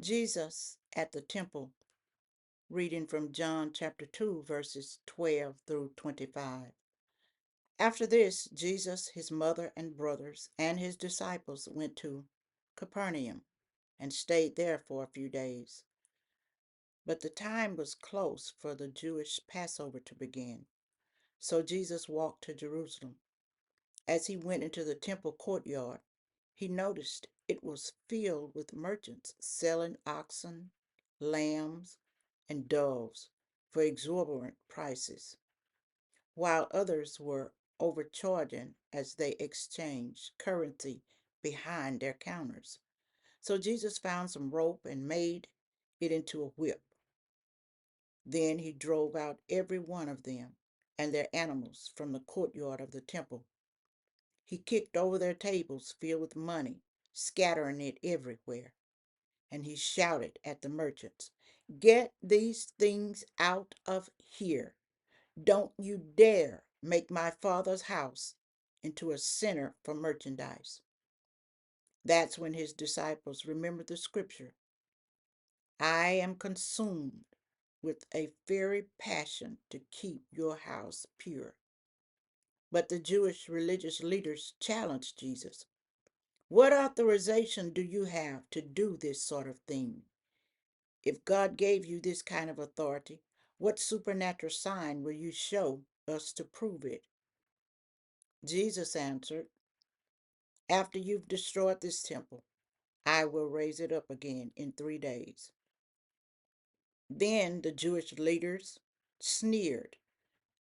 Jesus at the temple, reading from John chapter 2, verses 12 through 25. After this, Jesus, his mother and brothers, and his disciples went to Capernaum and stayed there for a few days. But the time was close for the Jewish Passover to begin. So Jesus walked to Jerusalem. As he went into the temple courtyard, he noticed it was filled with merchants selling oxen, lambs, and doves for exorbitant prices, while others were overcharging as they exchanged currency behind their counters. So Jesus found some rope and made it into a whip. Then he drove out every one of them and their animals from the courtyard of the temple. He kicked over their tables filled with money, scattering it everywhere. And he shouted at the merchants, "Get these things out of here. Don't you dare make my Father's house into a center for merchandise." That's when his disciples remembered the scripture, "I am consumed with a very passion to keep your house pure." But the Jewish religious leaders challenged Jesus. "What authorization do you have to do this sort of thing? If God gave you this kind of authority, what supernatural sign will you show us to prove it?" Jesus answered, "After you've destroyed this temple, I will raise it up again in 3 days." Then the Jewish leaders sneered.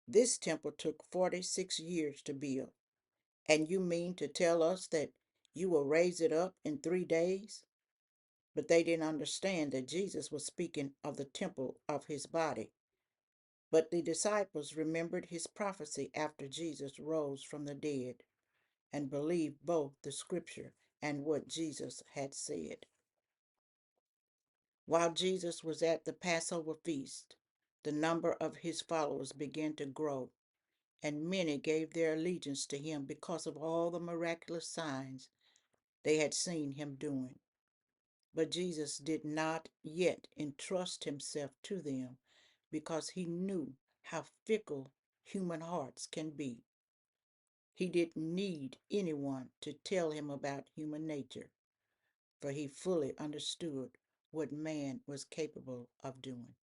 "This temple took 46 years to build, and you mean to tell us that you will raise it up in 3 days?" But they didn't understand that Jesus was speaking of the temple of his body. But the disciples remembered his prophecy after Jesus rose from the dead and believed both the scripture and what Jesus had said. While Jesus was at the Passover feast, the number of his followers began to grow, and many gave their allegiance to him because of all the miraculous signs they had seen him doing. But Jesus did not yet entrust himself to them because he knew how fickle human hearts can be. He didn't need anyone to tell him about human nature, for he fully understood what man was capable of doing.